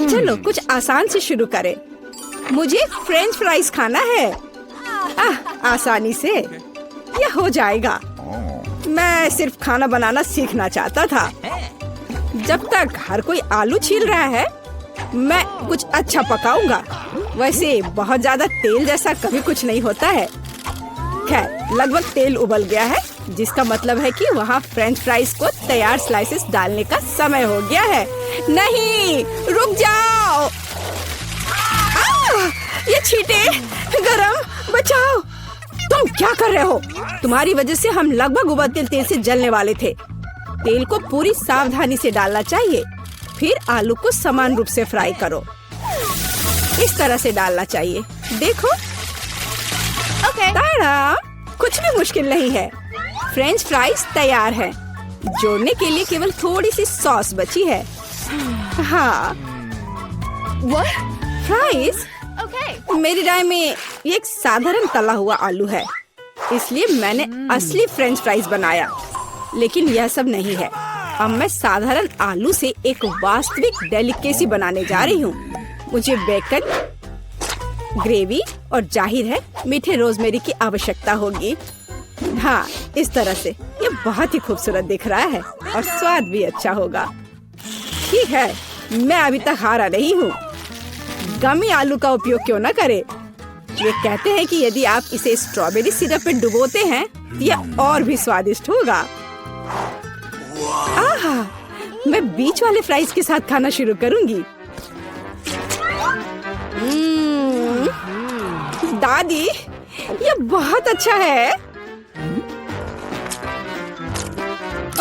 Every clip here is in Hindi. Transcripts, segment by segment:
चलो कुछ आसान से शुरू करें। मुझे फ्रेंच फ्राइज खाना है। आसानी से यह हो जाएगा। मैं सिर्फ खाना बनाना सीखना चाहता था। जब तक हर कोई आलू छील रहा है, मैं कुछ अच्छा पकाऊंगा। वैसे बहुत ज्यादा तेल जैसा कभी कुछ नहीं होता है। खैर, लगभग तेल उबल गया है, जिसका मतलब है कि वहाँ फ्रेंच फ्राइज को तैयार स्लाइसेस डालने का समय हो गया है। नहीं, रुक जाओ। ये छींटे, गरम, बचाओ। तुम क्या कर रहे हो? तुम्हारी वजह से हम लगभग उबलते तेल से जलने वाले थे। तेल को पूरी सावधानी से डालना चाहिए। फिर आलू को समान रूप से फ्राई करो। इस तरह से डालना चाहिए। देखो, ताड़ा, कुछ भी मुश्किल नहीं है। फ्रेंच फ्राइज तैयार है। जोड़ने के लिए केवल थोड़ी सी सॉस बची है। हाँ, फ्राइज मेरी राय में ये एक साधारण तला हुआ आलू है, इसलिए मैंने असली फ्रेंच फ्राइज बनाया। लेकिन यह सब नहीं है। अब मैं साधारण आलू से एक वास्तविक डेलिकेसी बनाने जा रही हूँ। मुझे बेकन, ग्रेवी और जाहिर है मीठे रोजमेरी की आवश्यकता होगी। हाँ, इस तरह से ये बहुत ही खूबसूरत दिख रहा है और स्वाद भी अच्छा होगा। ठीक है, मैं अभी तक हारा नहीं हूँ। गमी आलू का उपयोग क्यों न करें? ये कहते हैं कि यदि आप इसे स्ट्रॉबेरी सिरप में डुबोते हैं, यह और भी स्वादिष्ट होगा। आहा, मैं बीच वाले फ्राइज के साथ खाना शुरू करूंगी। दादी, ये बहुत अच्छा है।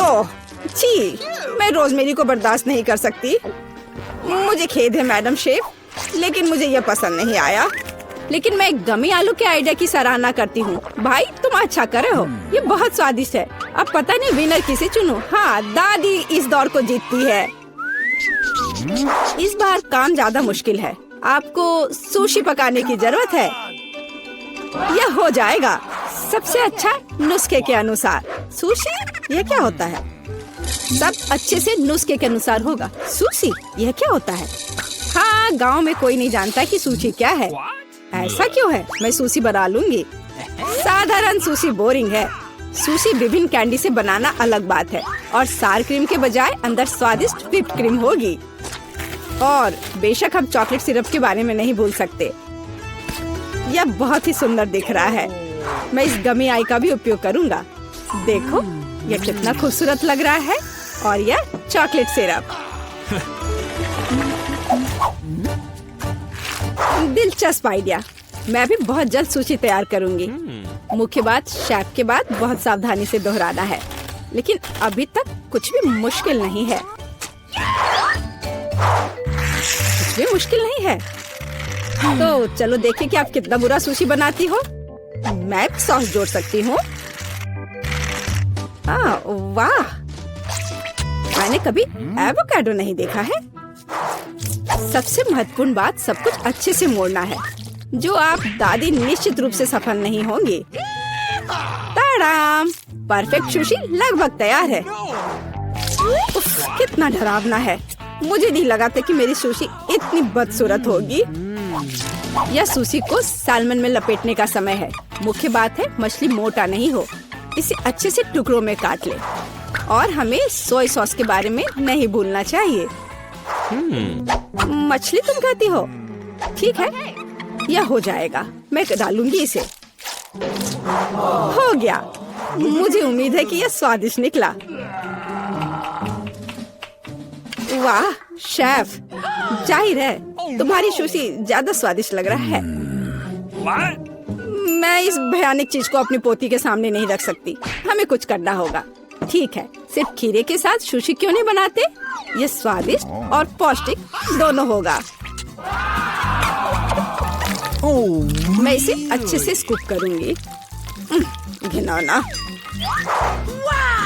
ओह, छी, मैं रोजमेरी को बर्दाश्त नहीं कर सकती। मुझे खेद है मैडम शेफ, लेकिन मुझे यह पसंद नहीं आया। लेकिन मैं एक गमी आलू के आइडिया की सराहना करती हूँ। भाई, तुम अच्छा करे हो। ये बहुत स्वादिष्ट है। अब पता नहीं विनर किसे चुनूं। हाँ, दादी इस दौर को जीतती है। इस बार काम ज्यादा मुश्किल है। आपको सुशी पकाने की जरूरत है। यह हो जाएगा सबसे अच्छा नुस्खे के अनुसार। सुशी, यह क्या होता है? सब अच्छे से नुस्खे के अनुसार होगा। सुशी, यह क्या होता है? हाँ, गांव में कोई नहीं जानता कि सुशी क्या है। ऐसा क्यों है? मैं सुशी बना लूंगी। साधारण सुशी बोरिंग है। सुशी विभिन्न कैंडी से बनाना अलग बात है, और सार क्रीम के बजाय अंदर स्वादिष्ट व्हिप्ड क्रीम होगी। और बेशक हम चॉकलेट सिरप के बारे में नहीं भूल सकते। यह बहुत ही सुंदर दिख रहा है। मैं इस गमी आई का भी उपयोग करूंगा। देखो, यह कितना खूबसूरत लग रहा है। और यह चॉकलेट सिरप। दिलचस्प आइडिया। मैं भी बहुत जल्द सुशी तैयार करूंगी। मुख्य बात, शेफ के बाद बहुत सावधानी से दोहराना है। लेकिन अभी तक कुछ भी मुश्किल नहीं है। कुछ भी मुश्किल नहीं है। तो चलो देखें कि आप कितना बुरा सुशी बनाती हो। मैं भी सॉस जोड़ सकती हूँ। वाह, मैंने कभी एवोकाडो नहीं देखा है। सबसे महत्वपूर्ण बात, सब कुछ अच्छे से मोड़ना है, जो आप दादी निश्चित रूप से सफल नहीं होंगी। ताड़ाम, परफेक्ट सुशी लगभग तैयार है। उफ, कितना डरावना है। मुझे नहीं लगा था कि मेरी सुशी इतनी बदसूरत होगी। यह सुशी को साल्मन में लपेटने का समय है। मुख्य बात है मछली मोटा नहीं हो। इसे अच्छे से टुकड़ों में काट ले। और हमें सोया सॉस के बारे में नहीं भूलना चाहिए। मछली तुम कहती हो? ठीक है, यह हो जाएगा। मैं डालूंगी इसे। हो गया। मुझे उम्मीद है कि यह स्वादिष्ट निकला। वाह शेफ, जाहिर है तुम्हारी सुशी ज्यादा स्वादिष्ट लग रहा है। मैं इस भयानक चीज को अपनी पोती के सामने नहीं रख सकती। हमें कुछ करना होगा। ठीक है, सिर्फ खीरे के साथ सुशी क्यों नहीं बनाते? ये स्वादिष्ट और पौष्टिक दोनों होगा। मैं इसे अच्छे से स्कूप करूंगी। घिनौना।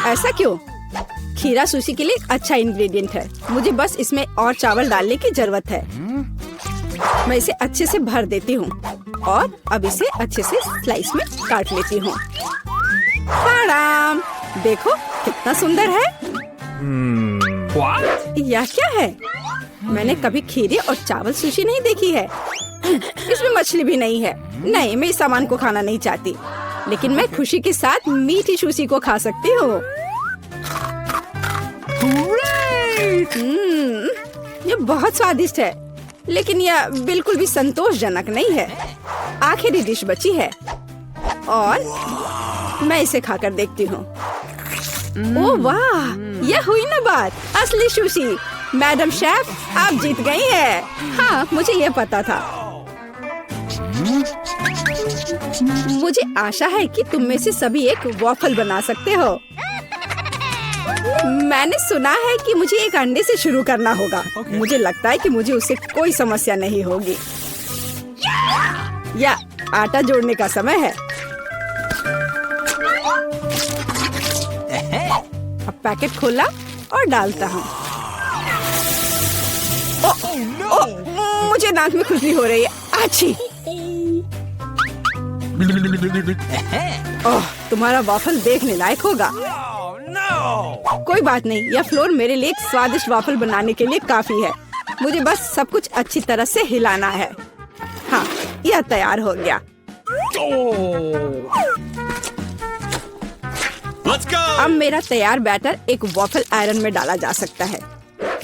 ऐसा क्यों? खीरा सुशी के लिए एक अच्छा इंग्रेडिएंट है। मुझे बस इसमें और चावल डालने की जरूरत है। मैं इसे अच्छे से भर देती हूँ और अब इसे अच्छे से स्लाइस में काट लेती हूँ। देखो कितना सुंदर है। यह क्या है? मैंने कभी खीरे और चावल सुशी नहीं देखी है। इसमें मछली भी नहीं है। नहीं, मैं इस सामान को खाना नहीं चाहती, लेकिन मैं खुशी के साथ मीठी सुशी को खा सकती हूँ। ये बहुत स्वादिष्ट है, लेकिन यह बिल्कुल भी संतोषजनक नहीं है। आखिरी डिश बची है और मैं इसे खाकर देखती हूँ। ओह वाह, यह हुई ना बात, असली सुशी। मैडम शेफ, आप जीत गई हैं। हाँ, मुझे यह पता था। मुझे आशा है कि तुम में से सभी एक वॉफल बना सकते हो। मैंने सुना है कि मुझे एक अंडे से शुरू करना होगा। मुझे लगता है कि मुझे उससे कोई समस्या नहीं होगी। या आटा जोड़ने का समय है। अब पैकेट खोला और डालता हूँ। मुझे दांत में खुजली हो रही है। आछी। ओह, तुम्हारा वॉफल देखने लायक होगा। कोई बात नहीं, यह फ्लोर मेरे लिए एक स्वादिष्ट वॉफल बनाने के लिए काफी है। मुझे बस सब कुछ अच्छी तरह से हिलाना है। हाँ, यह तैयार हो गया। अब मेरा तैयार बैटर एक वॉफल आयरन में डाला जा सकता है।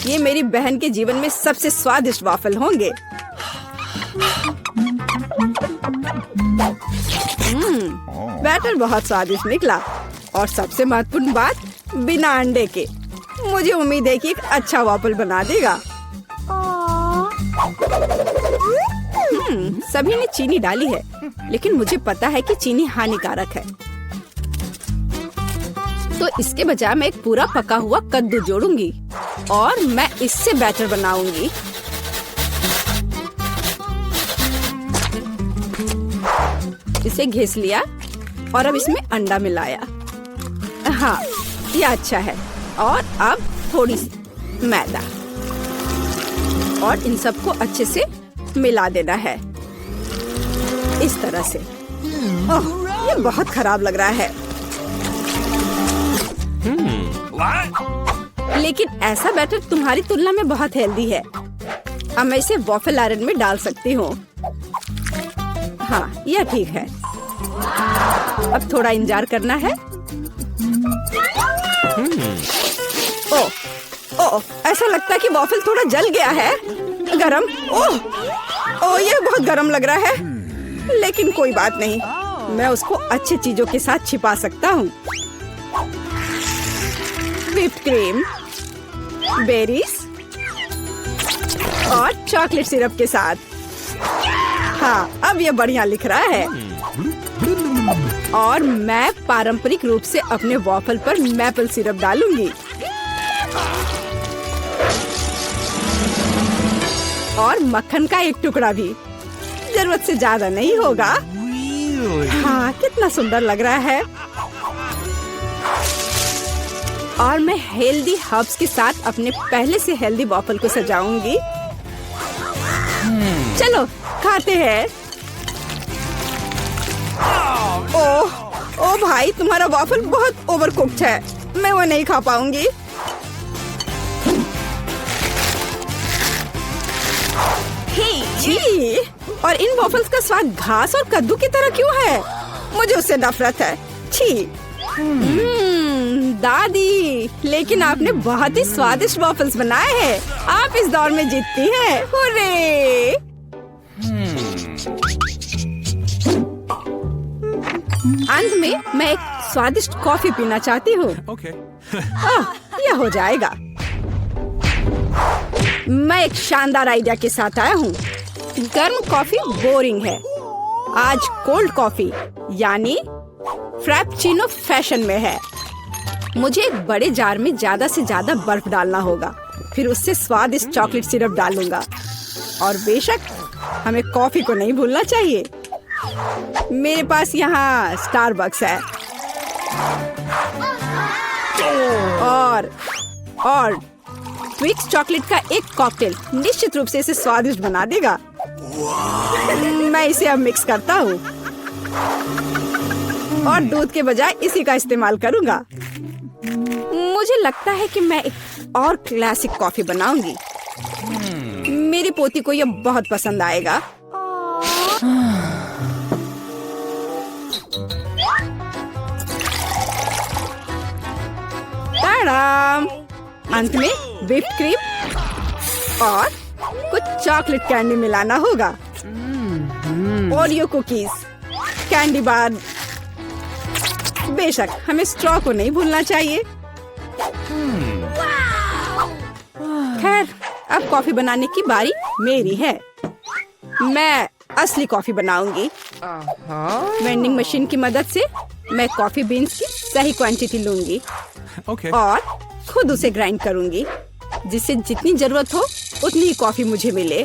ये मेरी बहन के जीवन में सबसे स्वादिष्ट वॉफल होंगे। बैटर बहुत स्वादिष्ट निकला और सबसे महत्वपूर्ण बात, बिना अंडे के। मुझे उम्मीद है कि एक अच्छा वॉफल बना देगा। सभी ने चीनी डाली है, लेकिन मुझे पता है कि चीनी हानिकारक है। तो इसके बजाय मैं एक पूरा पका हुआ कद्दू जोड़ूंगी और मैं इससे बैटर बनाऊंगी। इसे घिस लिया और अब इसमें अंडा मिलाया। हाँ, ये अच्छा है। और अब थोड़ी सी मैदा और इन सबको अच्छे से मिला देना है, इस तरह से। ओह, ये बहुत खराब लग रहा है। लेकिन ऐसा बैटर तुम्हारी तुलना में बहुत हेल्दी है। अब मैं इसे वॉफल आयरन में डाल सकती हूँ। हाँ, यह ठीक है। अब थोड़ा इंतजार करना है। ओह, ओह, ऐसा लगता है कि वॉफल थोड़ा जल गया है। गरम। ओह, ओह, यह बहुत गरम लग रहा है। लेकिन कोई बात नहीं, मैं उसको अच्छी चीजों के साथ छिपा सकता हूँ। व्हिप्ड क्रीम, बेरीज और चॉकलेट सिरप के साथ। हाँ, अब ये बढ़िया लिख रहा है। और मैं पारंपरिक रूप से अपने वॉफल पर मैपल सिरप डालूंगी और मक्खन का एक टुकड़ा भी। जरूरत से ज्यादा नहीं होगा। हाँ, कितना सुंदर लग रहा है। और मैं हेल्दी हर्ब्स के साथ अपने पहले से हेल्दी वॉफल को सजाऊंगी। चलो खाते हैं। ओह, ओ भाई, तुम्हारा वॉफल बहुत ओवरकुक्ड है। मैं वो नहीं खा पाऊंगी। छी, और इन वॉफल्स का स्वाद घास और कद्दू की तरह क्यों है? मुझे उससे नफरत है। छी। दादी, लेकिन आपने बहुत ही स्वादिष्ट वॉफल्स बनाए हैं। आप इस दौर में जीतती हैं। हुर्रे! अंत में मैं एक स्वादिष्ट कॉफी पीना चाहती हूँ। यह हो जाएगा। मैं एक शानदार आइडिया के साथ आया हूँ। गर्म कॉफी बोरिंग है। आज कोल्ड कॉफी यानी फ्रैप्पुचिनो फैशन में है। मुझे एक बड़े जार में ज्यादा से ज्यादा बर्फ डालना होगा। फिर उससे स्वादिष्ट चॉकलेट सिरप डालूंगा। और बेशक हमें कॉफी को नहीं भूलना चाहिए। मेरे पास यहाँ स्टारबक्स है और ट्विक्स चॉकलेट का एक कॉकटेल निश्चित रूप से इसे स्वादिष्ट बना देगा। मैं इसे अब मिक्स करता हूँ और दूध के बजाय इसी का इस्तेमाल करूँगा। मुझे लगता है कि मैं एक और क्लासिक कॉफी बनाऊंगी। मेरी पोती को ये बहुत पसंद आएगा। ताड़ाम! अंत में व्हिप्ड क्रीम और कुछ चॉकलेट कैंडी मिलाना होगा। Oreo cookies, candy bar. बेशक हमें स्ट्रॉ को नहीं भूलना चाहिए। खैर, अब कॉफी बनाने की बारी मेरी है। मैं असली कॉफी बनाऊंगी। वेंडिंग मशीन की मदद से मैं कॉफी बीन्स की सही क्वांटिटी लूंगी और खुद उसे ग्राइंड करूंगी, जिससे जितनी जरूरत हो उतनी ही कॉफी मुझे मिले।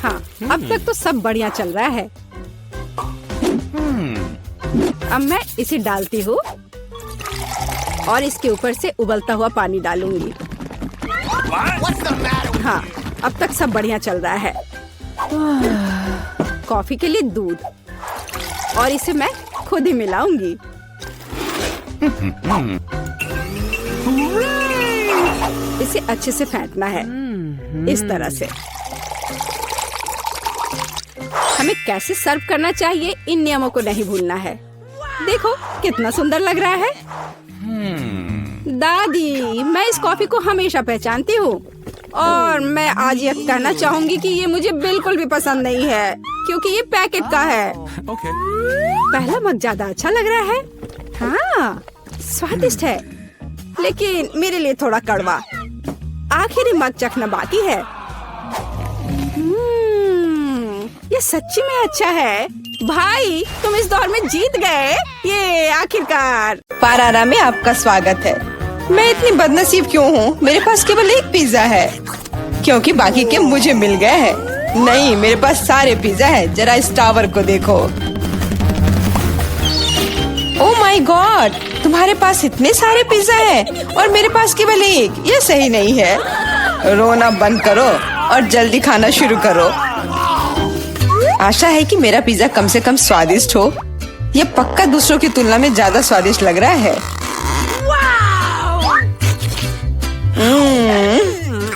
हाँ, अब तक तो सब बढ़िया चल रहा है। अब मैं इसे डालती हूँ और इसके ऊपर से उबलता हुआ पानी डालूंगी। हाँ, अब तक सब बढ़िया चल रहा है। कॉफी के लिए दूध, और इसे मैं खुद ही मिलाऊंगी। इसे अच्छे से फेंटना है, इस तरह से। हमें कैसे सर्व करना चाहिए, इन नियमों को नहीं भूलना है। देखो कितना सुंदर लग रहा है। दादी, मैं इस कॉफी को हमेशा पहचानती हूँ और मैं आज ये कहना चाहूंगी कि ये मुझे बिल्कुल भी पसंद नहीं है, क्योंकि ये पैकेट का है। पहला मग ज्यादा अच्छा लग रहा है। हाँ, स्वादिष्ट है, लेकिन मेरे लिए थोड़ा कड़वा। आखिरी मग चखना बाकी है। ये सच्ची में अच्छा है। भाई, तुम इस दौर में जीत गए। ये आखिरकार। पारारा में आपका स्वागत है। मैं इतनी बदनसीब क्यों हूँ? मेरे पास केवल एक पिज्जा है, क्योंकि बाकी के मुझे मिल गए हैं। नहीं, मेरे पास सारे पिज्जा है। जरा इस टावर को देखो। ओह माय गॉड, तुम्हारे पास इतने सारे पिज्जा हैं और मेरे पास केवल एक। ये सही नहीं है। रोना बंद करो और जल्दी खाना शुरू करो। आशा है कि मेरा पिज्जा कम से कम स्वादिष्ट हो। ये पक्का दूसरों की तुलना में ज्यादा स्वादिष्ट लग रहा है।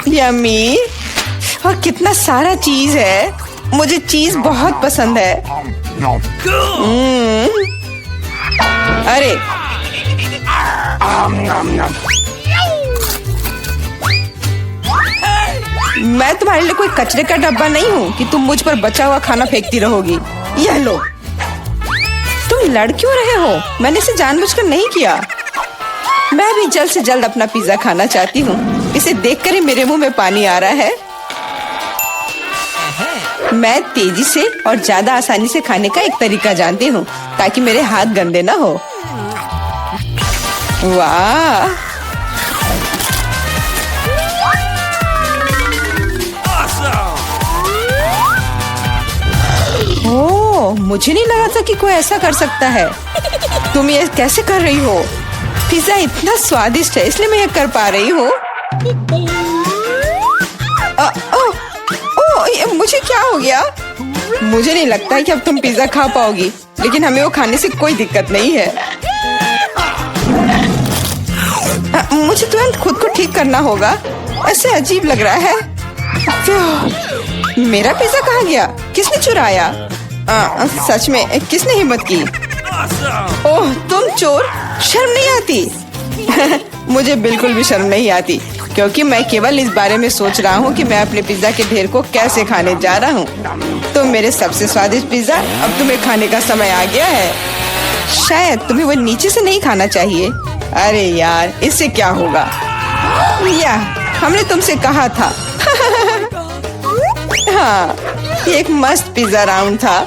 यम्मी, और कितना सारा चीज है। मुझे चीज बहुत पसंद है। अरे, मैं तुम्हारे लिए कोई कचरे का डब्बा नहीं हूँ कि तुम मुझ पर बचा हुआ खाना फेंकती रहोगी। यह लो। तुम लड़ क्यों रहे हो? मैंने इसे जानबूझकर नहीं किया। मैं भी जल्द से जल्द अपना पिज्जा खाना चाहती हूँ। इसे देखकर ही मेरे मुंह में पानी आ रहा है। मैं तेजी से और ज्यादा आसानी से खाने का एक तरीका जानती हूँ, ताकि मेरे हाथ गंदे ना हो। वाह, ओह, मुझे नहीं लगा था कि कोई ऐसा कर सकता है। तुम ये कैसे कर रही हो? पिज्जा इतना स्वादिष्ट है, इसलिए मैं ये कर पा रही हूँ। मुझे क्या हो गया? मुझे नहीं लगता है कि अब तुम पिज्जा खा पाओगी, लेकिन हमें वो खाने से कोई दिक्कत नहीं है। मुझे तुरंत खुद को ठीक करना होगा। ऐसे अजीब लग रहा है। मेरा पिज्जा कहाँ गया? किसने चुराया? सच में किसने हिम्मत की? ओह, तुम चोर! शर्म नहीं आती? मुझे बिल्कुल भी शर्म नहीं आती, क्योंकि मैं केवल इस बारे में सोच रहा हूँ कि मैं अपने पिज्जा के ढेर को कैसे खाने जा रहा हूँ। तो मेरे सबसे स्वादिष्ट पिज्जा अब तुम्हें खाने का समय आ गया है। शायद तुम्हें वो नीचे से नहीं खाना चाहिए। अरे यार, इससे क्या होगा? या, हमने तुमसे कहा था। हाँ, ये एक मस्त पिज्जा राउंड था।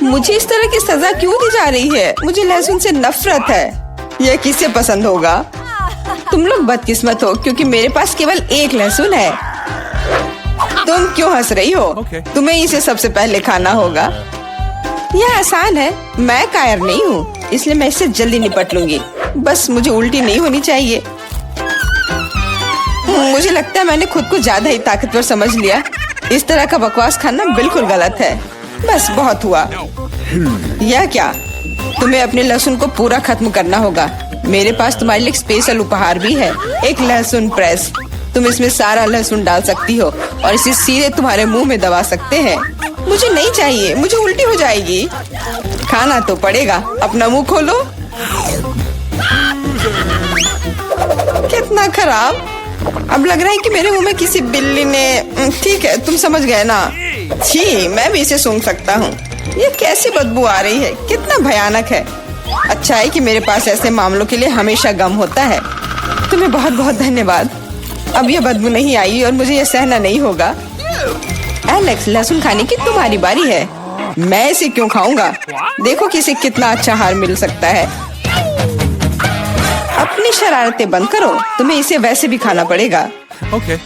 मुझे इस तरह की सजा क्यों दी जा रही है? मुझे लहसुन से नफरत है। यह किसे पसंद होगा? तुम लोग बदकिस्मत हो, क्योंकि मेरे पास केवल एक लहसुन है। तुम क्यों हंस रही हो? तुम्हें इसे सबसे पहले खाना होगा। यह आसान है। मैं कायर नहीं हूँ, इसलिए मैं इससे जल्दी निपट लूंगी। बस मुझे उल्टी नहीं होनी चाहिए। मुझे लगता है मैंने खुद को ज्यादा ही ताकतवर समझ लिया। इस तरह का बकवास खाना बिल्कुल गलत है। बस बहुत हुआ। यह क्या? तुम्हें अपने लहसुन को पूरा खत्म करना होगा। मेरे पास तुम्हारे लिए स्पेशल उपहार भी है, एक लहसुन प्रेस। तुम इसमें सारा लहसुन डाल सकती हो और इसे सीधे तुम्हारे मुंह में दबा सकते हैं। मुझे नहीं चाहिए, मुझे उल्टी हो जाएगी। खाना तो पड़ेगा, अपना मुंह खोलो। कितना खराब। अब लग रहा है कि मेरे मुंह में किसी बिल्ली ने। ठीक है, तुम समझ गए ना। छी, मैं भी इसे सूंघ सकता हूँ। ये कैसी बदबू आ रही है, कितना भयानक है। अच्छा है कि मेरे पास ऐसे मामलों के लिए हमेशा गम होता है। तुम्हें बहुत बहुत धन्यवाद। अब यह बदबू नहीं आई और मुझे यह सहना नहीं होगा। एलेक्स, लहसुन खाने की तुम्हारी बारी है। मैं इसे क्यों खाऊंगा? देखो कि इसे कितना अच्छा आहार मिल सकता है। अपनी शरारतें बंद करो, तुम्हें इसे वैसे भी खाना पड़ेगा। Okay.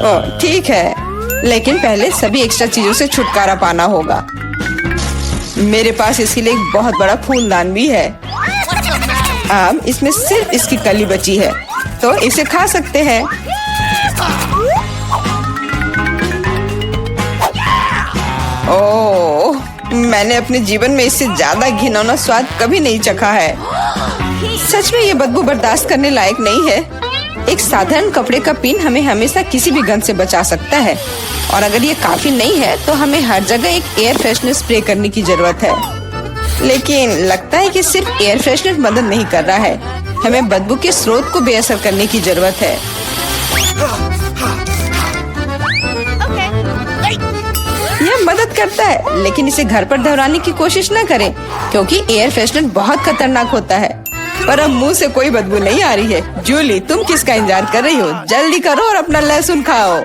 ओह, ठीक है, लेकिन पहले सभी एक्स्ट्रा चीजों से छुटकारा पाना होगा। मेरे पास इसके लिए एक बहुत बड़ा फूलदान भी है। अब इसमें सिर्फ इसकी कली बची है, तो इसे खा सकते हैं। ओह, मैंने अपने जीवन में इससे ज्यादा घिनौना स्वाद कभी नहीं चखा है। सच में ये बदबू बर्दाश्त करने लायक नहीं है। एक साधारण कपड़े का पिन हमें हमेशा किसी भी गंध से बचा सकता है, और अगर ये काफी नहीं है तो हमें हर जगह एक एयर फ्रेशनर स्प्रे करने की जरूरत है। लेकिन लगता है कि सिर्फ एयर फ्रेशनर मदद नहीं कर रहा है, हमें बदबू के स्रोत को बेअसर करने की जरूरत है। यह मदद करता है, लेकिन इसे घर पर दोहराने की कोशिश न करें, क्योंकि एयर फ्रेशनर बहुत खतरनाक होता है। पर अब मुंह से कोई बदबू नहीं आ रही है। जूली, तुम किसका इंतजार कर रही हो? जल्दी करो और अपना लहसुन खाओ।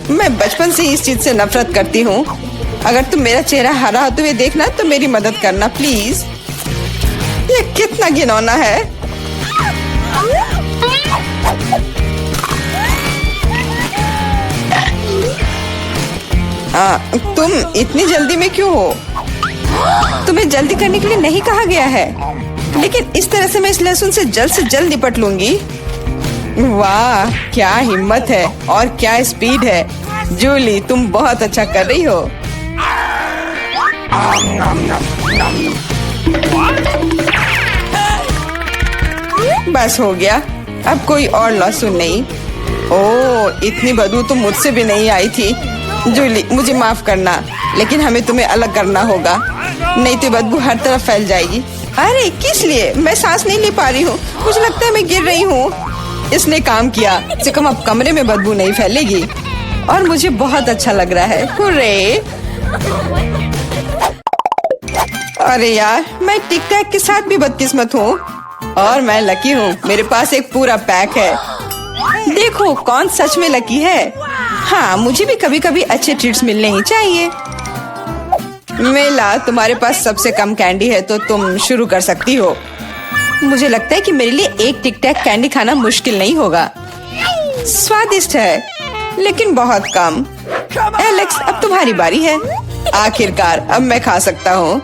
मैं बचपन से ही इस चीज से नफरत करती हूँ। अगर तुम मेरा चेहरा हरा होते हुए देखना तो मेरी मदद करना प्लीज। ये कितना घिनौना है। तुम इतनी जल्दी में क्यों हो? तुम्हें जल्दी करने के लिए नहीं कहा गया है, लेकिन इस तरह से मैं इस लहसुन से जल्द निपट लूंगी। वाह, क्या हिम्मत है और क्या स्पीड है। जूली, तुम बहुत अच्छा कर रही हो। बस हो गया, अब कोई और लहसुन नहीं। ओह, इतनी बदबू तो मुझसे भी नहीं आई थी। जूली, मुझे माफ करना, लेकिन हमें तुम्हें अलग करना होगा, नहीं तो बदबू हर तरफ फैल जाएगी। अरे किस लिए? मैं सांस नहीं ले पा रही हूँ, मुझे लगता है मैं गिर रही हूँ। इसने काम किया, से कम अब कमरे में बदबू नहीं फैलेगी और मुझे बहुत अच्छा लग रहा है। हुर्रे! अरे यार, मैं टिक टैक के साथ भी बदकिस्मत हूँ और मैं लकी हूँ। मेरे पास एक पूरा पैक है। देखो कौन सच में लकी है। हाँ, मुझे भी कभी कभी अच्छे ट्रीट्स मिलने ही चाहिए। मेला, तुम्हारे पास सबसे कम कैंडी है तो तुम शुरू कर सकती हो। मुझे लगता है कि मेरे लिए एक टिक टैक कैंडी खाना मुश्किल नहीं होगा। स्वादिष्ट है, लेकिन बहुत कम। एलेक्स, अब तुम्हारी बारी है। आखिरकार अब मैं खा सकता हूँ।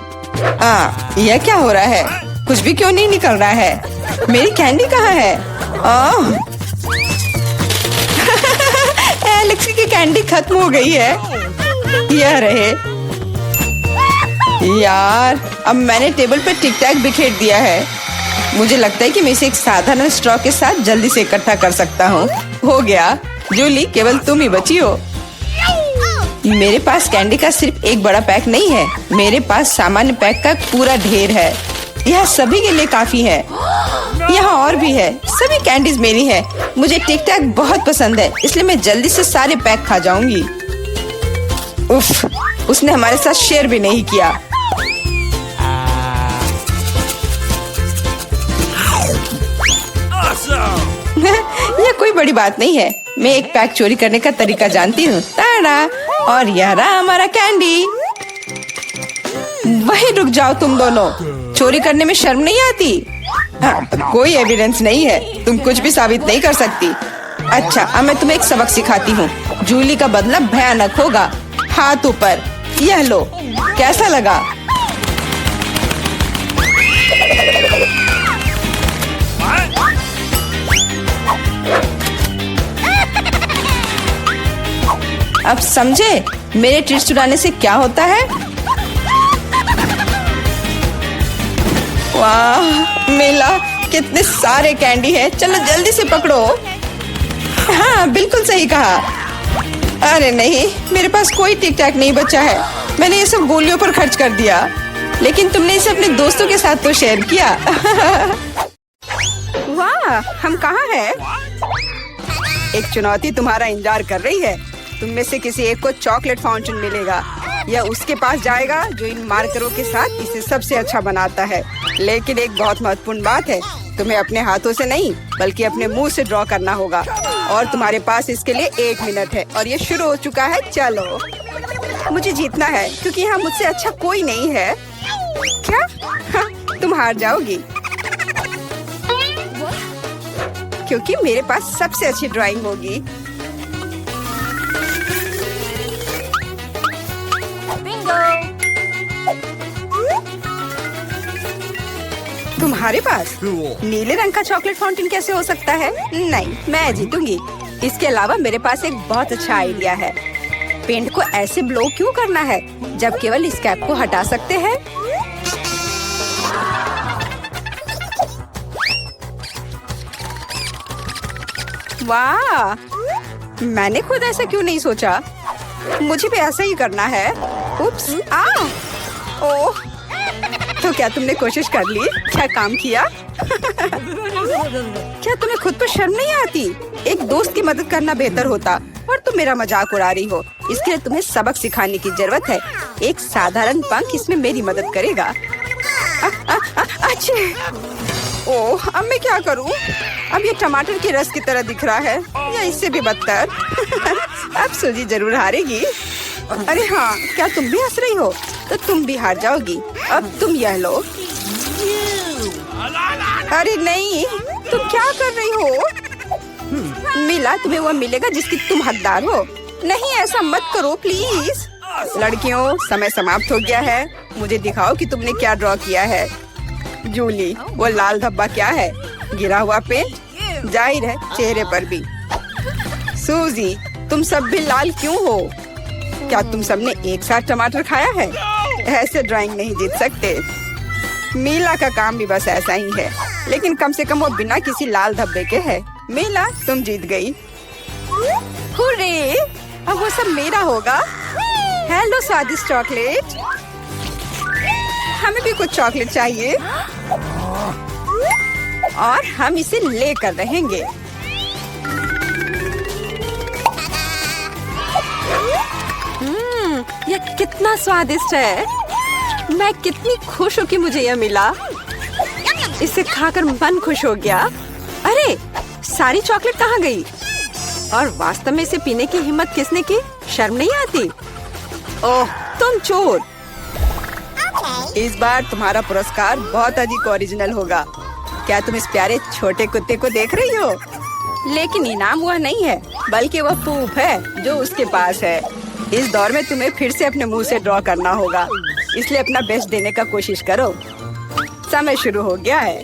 यह क्या हो रहा है? कुछ भी क्यों नहीं निकल रहा है? मेरी कैंडी कहाँ है? एलेक्स की कैंडी खत्म हो गई है। यह रहे। यार, अब मैंने टेबल पर टिक टैक बिखेर दिया है। मुझे लगता है कि मैं इसे एक साधारण स्ट्रॉ के साथ जल्दी से इकट्ठा कर सकता हूँ। हो गया। जूली, केवल तुम ही बची हो। मेरे पास कैंडी का सिर्फ एक बड़ा पैक नहीं है, मेरे पास सामान्य पैक का पूरा ढेर है। यह सभी के लिए काफी है। यहाँ और भी है। सभी कैंडीज मेरी है। मुझे टिक टैक बहुत पसंद है, इसलिए मैं जल्दी से सारे पैक खा जाऊंगी। उफ, उसने हमारे साथ शेयर भी नहीं किया। यह कोई बड़ी बात नहीं है। मैं एक पैक चोरी करने का तरीका जानती हूँ। ताड़ा! और यह रहा हमारा कैंडी। वहीं रुक जाओ तुम दोनों। चोरी करने में शर्म नहीं आती? कोई एविडेंस नहीं है, तुम कुछ भी साबित नहीं कर सकती। अच्छा, अब मैं तुम्हें एक सबक सिखाती हूँ। जूली का बदला भयानक होगा। हाथ ऊपर। यह लो, कैसा लगा? अब समझे मेरे ट्रीट्स चुराने से क्या होता है? वाह मिला, कितने सारे कैंडी है। चलो जल्दी से पकड़ो। हाँ बिल्कुल सही कहा। अरे नहीं, मेरे पास कोई टिक टैक नहीं बचा है। मैंने ये सब गोलियों पर खर्च कर दिया। लेकिन तुमने इसे अपने दोस्तों के साथ तो शेयर किया। वाह, हम कहाँ हैं? एक चुनौती तुम्हारा इंतजार कर रही है। तुम में से किसी एक को चॉकलेट फाउंटेन मिलेगा। यह उसके पास जाएगा जो इन मार्करों के साथ इसे सबसे अच्छा बनाता है। लेकिन एक बहुत महत्वपूर्ण बात है, तुम्हें अपने हाथों से नहीं बल्कि अपने मुंह से ड्रॉ करना होगा। और तुम्हारे पास इसके लिए 1 मिनट है। और ये शुरू हो चुका है। चलो, मुझे जीतना है क्योंकि यहाँ मुझसे अच्छा कोई नहीं है। क्या? हाँ, तुम हार जाओगी क्योंकि मेरे पास सबसे अच्छी ड्राइंग होगी। तुम्हारे पास नीले रंग का चॉकलेट फाउंटेन कैसे हो सकता है? नहीं, मैं जीतूंगी। इसके अलावा मेरे पास एक बहुत अच्छा आइडिया है। पेंट को ऐसे ब्लो क्यों करना है जब केवल इस कैप को हटा सकते हैं? वाह, मैंने खुद ऐसा क्यों नहीं सोचा? मुझे भी ऐसा ही करना है। उप्स, ओह, तो क्या तुमने कोशिश कर ली? क्या काम किया? क्या तुम्हें खुद पर शर्म नहीं आती? एक दोस्त की मदद करना बेहतर होता और तुम मेरा मजाक उड़ा रही हो। इसके लिए तुम्हें सबक सिखाने की जरूरत है। एक साधारण पंख इसमें मेरी मदद करेगा। अच्छे, ओह, अब मैं क्या करूं? अब ये टमाटर के रस की तरह दिख रहा है या इससे भी बदतर। अब सूजी जरूर हारेगी। अरे हाँ, क्या तुम भी हंस रही हो? तो तुम भी हार जाओगी। अब तुम यह लो। अरे नहीं, तुम क्या कर रही हो? मिला, तुम्हें वो मिलेगा जिसकी तुम हकदार हो। नहीं, ऐसा मत करो प्लीज। लड़कियों, समय समाप्त हो गया है। मुझे दिखाओ कि तुमने क्या ड्रॉ किया है। जूली, वो लाल धब्बा क्या है? गिरा हुआ पेंट? जाहिर है, चेहरे पर भी। सूजी, तुम सब भी लाल क्यों हो? क्या तुम सबने एक साथ टमाटर खाया है? ऐसे ड्राइंग नहीं जीत सकते। मीला का काम भी बस ऐसा ही है, लेकिन कम से कम वो बिना किसी लाल धब्बे के है। मीला, तुम जीत गई। हुर्रे, अब वो सब मेरा होगा। हेलो स्वादिष्ट चॉकलेट, हमें भी कुछ चॉकलेट चाहिए और हम इसे लेकर रहेंगे। यह कितना स्वादिष्ट है। मैं कितनी खुश हूँ कि मुझे यह मिला। इसे खाकर मन खुश हो गया। अरे, सारी चॉकलेट कहाँ गई? और वास्तव में इसे पीने की हिम्मत किसने की? शर्म नहीं आती? ओह, तुम चोर। इस बार तुम्हारा पुरस्कार बहुत अधिक ओरिजिनल होगा। क्या तुम इस प्यारे छोटे कुत्ते को देख रही हो? लेकिन इनाम वह नहीं है, बल्कि वह पूप है जो उसके पास है। इस दौर में तुम्हें फिर से अपने मुंह से ड्रॉ करना होगा, इसलिए अपना बेस्ट देने का कोशिश करो। समय शुरू हो गया है।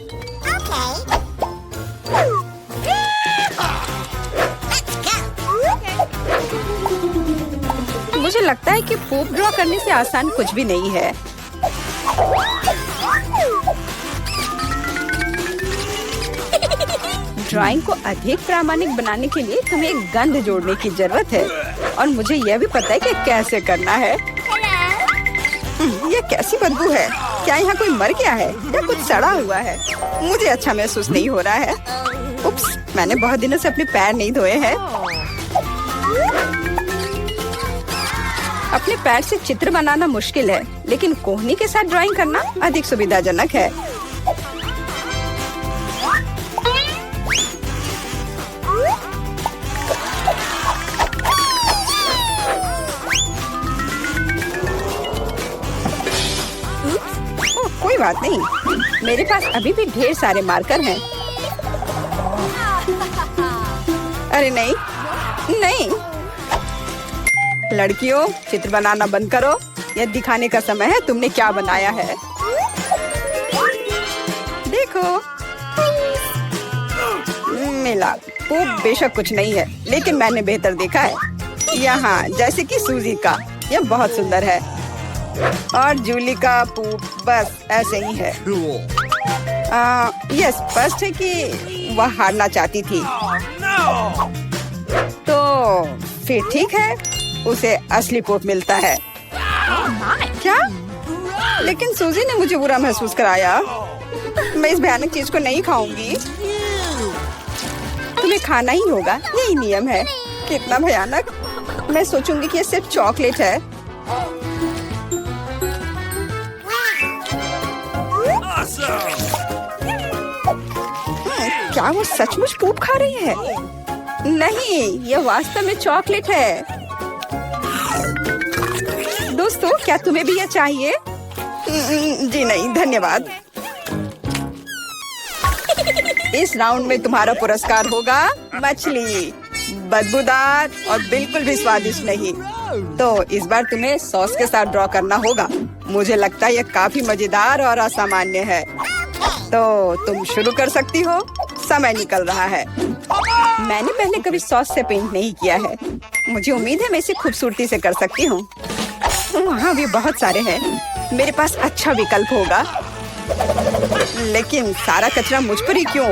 मुझे लगता है कि पूप ड्रॉ करने से आसान कुछ भी नहीं है। ड्राइंग को अधिक प्रामाणिक बनाने के लिए तुम्हें एक गंध जोड़ने की जरूरत है और मुझे यह भी पता है कि कैसे करना है। यह कैसी बदबू है? क्या यहाँ कोई मर गया है या कुछ सड़ा हुआ है? मुझे अच्छा महसूस नहीं हो रहा है। उप्स, मैंने बहुत दिनों से अपने पैर नहीं धोए हैं। अपने पैर से चित्र बनाना मुश्किल है, लेकिन कोहनी के साथ ड्राइंग करना अधिक सुविधाजनक है। कोई बात नहीं, मेरे पास अभी भी ढेर सारे मार्कर हैं। अरे नहीं, नहीं। लड़कियों, चित्र बनाना बंद करो। यह दिखाने का समय है तुमने क्या बनाया है। देखो, मिला। वो बेशक कुछ नहीं है, लेकिन मैंने बेहतर देखा है। यहाँ जैसे कि सूजी का, यह बहुत सुंदर है। और जूली का पूप बस ऐसे ही है। यह स्पष्ट है कि वह हारना चाहती थी। तो फिर ठीक है, उसे असली पोप मिलता है। क्या? लेकिन सूजी ने मुझे बुरा महसूस कराया। मैं इस भयानक चीज को नहीं खाऊंगी। तुम्हें खाना ही होगा, यही नियम है। कितना भयानक। मैं सोचूंगी कि ये सिर्फ चॉकलेट है। क्या वो सचमुच पोप खा रही है? नहीं, यह वास्तव में चॉकलेट है। दोस्तों, क्या तुम्हें भी यह चाहिए? जी नहीं, धन्यवाद। इस राउंड में तुम्हारा पुरस्कार होगा मछली, बदबूदार और बिल्कुल भी स्वादिष्ट नहीं। तो इस बार तुम्हें सॉस के साथ ड्रॉ करना होगा। मुझे लगता है यह काफी मजेदार और असामान्य है। तो तुम शुरू कर सकती हो, समय निकल रहा है। मैंने पहले कभी सॉस से पेंट नहीं किया है। मुझे उम्मीद है मैं इसे खूबसूरती से कर सकती हूँ। वहाँ भी बहुत सारे हैं। मेरे पास अच्छा विकल्प होगा। लेकिन सारा कचरा मुझ पर ही क्यों?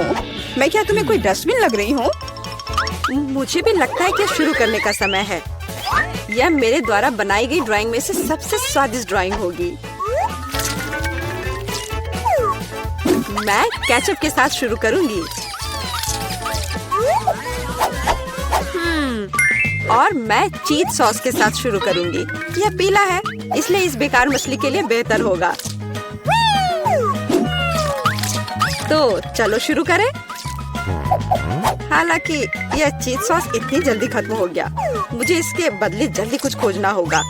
मैं क्या तुम्हें कोई डस्टबिन लग रही हूँ? मुझे भी लगता है कि शुरू करने का समय है। यह मेरे द्वारा बनाई गई ड्राइंग में से सबसे स्वादिष्ट ड्राइंग होगी। मैं केचप के साथ शुरू करूंगी। और मैं चीज सॉस के साथ शुरू करूंगी। यह पीला है, इसलिए इस बेकार मछली के लिए बेहतर होगा। तो चलो शुरू करें। हालांकि यह चीज सॉस इतनी जल्दी खत्म हो गया। मुझे इसके बदले जल्दी कुछ खोजना होगा।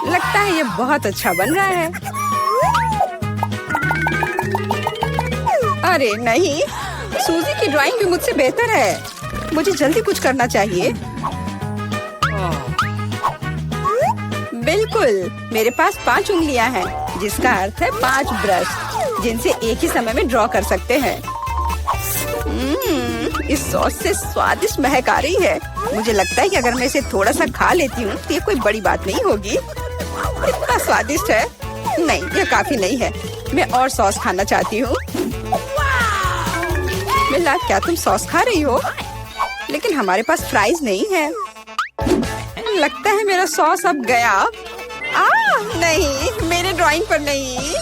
लगता है यह बहुत अच्छा बन रहा है। अरे नहीं, सूजी की ड्राइंग भी मुझसे बेहतर है। मुझे जल्दी कुछ करना चाहिए। बिल्कुल, मेरे पास 5 उंगलियां हैं, जिसका अर्थ है 5 ब्रश, जिनसे एक ही समय में ड्रॉ कर सकते हैं। इस सॉस से स्वादिष्ट महक आ रही है। मुझे लगता है कि अगर मैं इसे थोड़ा सा खा लेती हूँ तो ये कोई बड़ी बात नहीं होगी। इतना स्वादिष्ट है। नहीं, यह काफी नहीं है। मैं और सॉस खाना चाहती हूँ। मिला, क्या तुम सॉस खा रही हो? लेकिन हमारे पास फ्राइज नहीं है। लगता है मेरा सॉस अब गया। नहीं, मेरे ड्राइंग पर नहीं।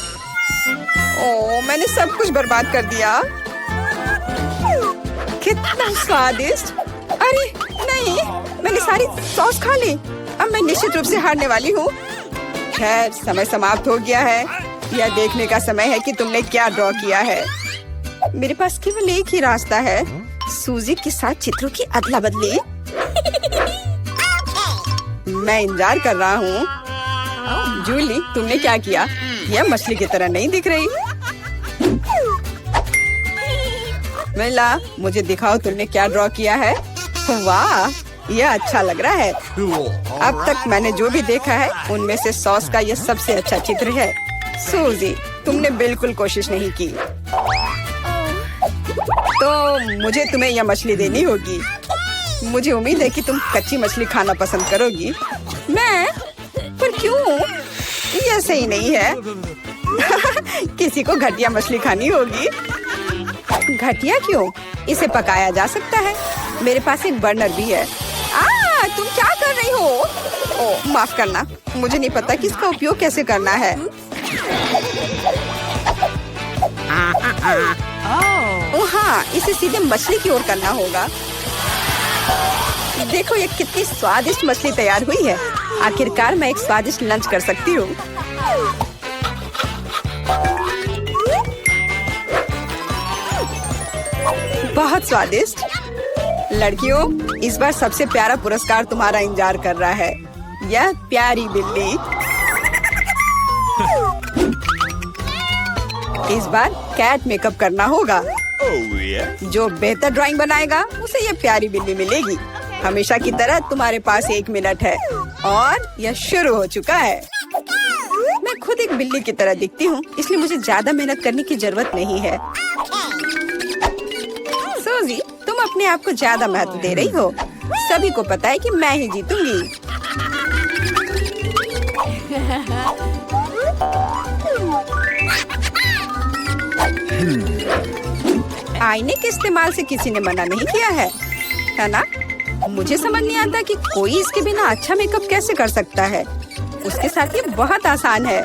ओह, मैंने सब कुछ बर्बाद कर दिया। कितना स्वादिष्ट। अरे नहीं, मैंने सारी सॉस खा ली। अब मैं निश्चित रूप से हारने वाली हूँ। खैर, समय समाप्त हो गया है। यह देखने का समय है कि तुमने क्या ड्रॉ किया है। मेरे पास केवल एक ही रास्ता है, सूजी के साथ चित्रों की अदला बदली। मैं इंतजार कर रहा हूँ। जूली, तुमने क्या किया? यह मछली की तरह नहीं दिख रही। मिला, मुझे दिखाओ तुमने क्या ड्रॉ किया है। वाह, यह अच्छा लग रहा है। अब तक मैंने जो भी देखा है उनमें से सॉस का यह सबसे अच्छा चित्र है। सूजी, तुमने बिल्कुल कोशिश नहीं की। तो मुझे तुम्हें यह मछली देनी होगी। मुझे उम्मीद है कि तुम कच्ची मछली खाना पसंद करोगी। मैं? पर क्यों? यह सही नहीं है। किसी को घटिया मछली खानी होगी। घटिया क्यों? इसे पकाया जा सकता है। मेरे पास एक बर्नर भी है। तुम क्या कर रही हो? ओह, माफ करना, मुझे नहीं पता कि इसका उपयोग कैसे करना है। ओह हाँ, इसे सीधे मछली की ओर करना होगा। देखो ये कितनी स्वादिष्ट मछली तैयार हुई है। आखिरकार मैं एक स्वादिष्ट लंच कर सकती हूँ। बहुत स्वादिष्ट। लड़कियों, इस बार सबसे प्यारा पुरस्कार तुम्हारा इंतजार कर रहा है। यह प्यारी बिल्ली। इस बार कैट मेकअप करना होगा। जो बेहतर ड्राइंग बनाएगा उसे यह प्यारी बिल्ली मिलेगी। हमेशा की तरह तुम्हारे पास 1 मिनट है और यह शुरू हो चुका है। मैं खुद एक बिल्ली की तरह दिखती हूँ, इसलिए मुझे ज्यादा मेहनत करने की जरूरत नहीं है। सूजी, तुम अपने आप को ज्यादा महत्व दे रही हो। सभी को पता है कि मैं ही जीतूंगी। आईने के इस्तेमाल से किसी ने मना नहीं किया है ना? मुझे समझ नहीं आता कि कोई इसके बिना अच्छा मेकअप कैसे कर सकता है। उसके साथ ये बहुत आसान है।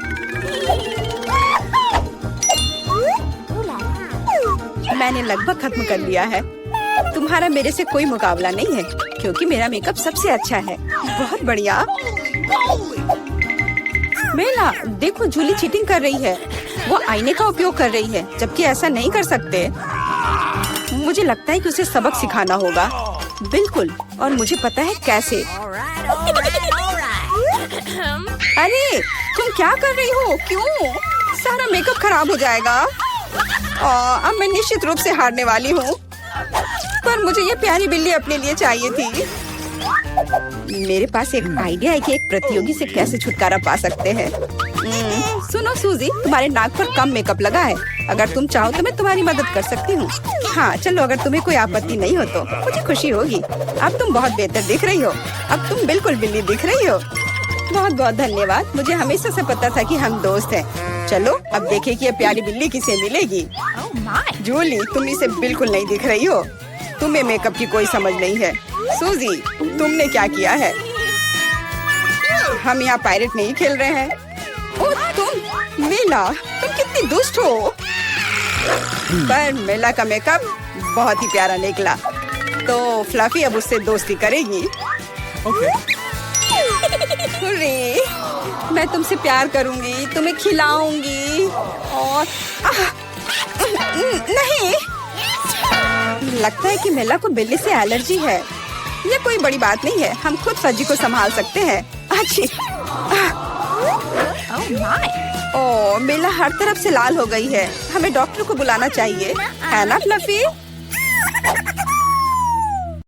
मैंने लगभग खत्म कर लिया है। तुम्हारा मेरे से कोई मुकाबला नहीं है क्योंकि मेरा मेकअप सबसे अच्छा है। बहुत बढ़िया। मेला, देखो जूली चीटिंग कर रही है। वो आईने का उपयोग कर रही है, जबकि ऐसा नहीं कर सकते। मुझे लगता है कि उसे सबक सिखाना होगा। बिल्कुल, और मुझे पता है कैसे। अरे तुम क्या कर रही हो? क्यों? सारा मेकअप खराब हो जाएगा। अब मैं निश्चित रूप से हारने वाली हूँ। पर मुझे ये प्यारी बिल्ली अपने लिए चाहिए थी। मेरे पास एक आइडिया है कि एक प्रतियोगी से कैसे छुटकारा पा सकते हैं। सुनो सूजी, तुम्हारे नाक पर कम मेकअप लगा है। अगर तुम चाहो तो मैं तुम्हारी मदद कर सकती हूँ। हाँ चलो, अगर तुम्हें कोई आपत्ति नहीं हो तो मुझे खुशी होगी। अब तुम बहुत बेहतर दिख रही हो। अब तुम बिल्कुल बिल्ली दिख रही हो। बहुत बहुत धन्यवाद। मुझे हमेशा से पता था कि हम दोस्त हैं। चलो अब देखें कि ये प्यारी बिल्ली किसे मिलेगी। जूली, तुम इसे बिल्कुल नहीं दिख रही हो। तुम्हें मेकअप की कोई समझ नहीं है। सूजी, तुमने क्या किया है? हम यहाँ पायरेट नहीं खेल रहे हैं। ओह तुम, मेला, तुम कितनी दुष्ट हो। पर मेला का मेकअप बहुत ही प्यारा निकला। तो फ्लफी अब उससे दोस्ती करेगी। हुर्रे, मैं तुमसे प्यार करूंगी, तुम्हें खिलाऊंगी और नहीं, लगता है कि मेला को बिल्ली से एलर्जी है। ये कोई बड़ी बात नहीं है, हम खुद फज्जी को संभाल सकते हैं। अच्छी। ओह, मेला हर तरफ से लाल हो गई है। हमें डॉक्टर को बुलाना चाहिए, है ना फ्लफी?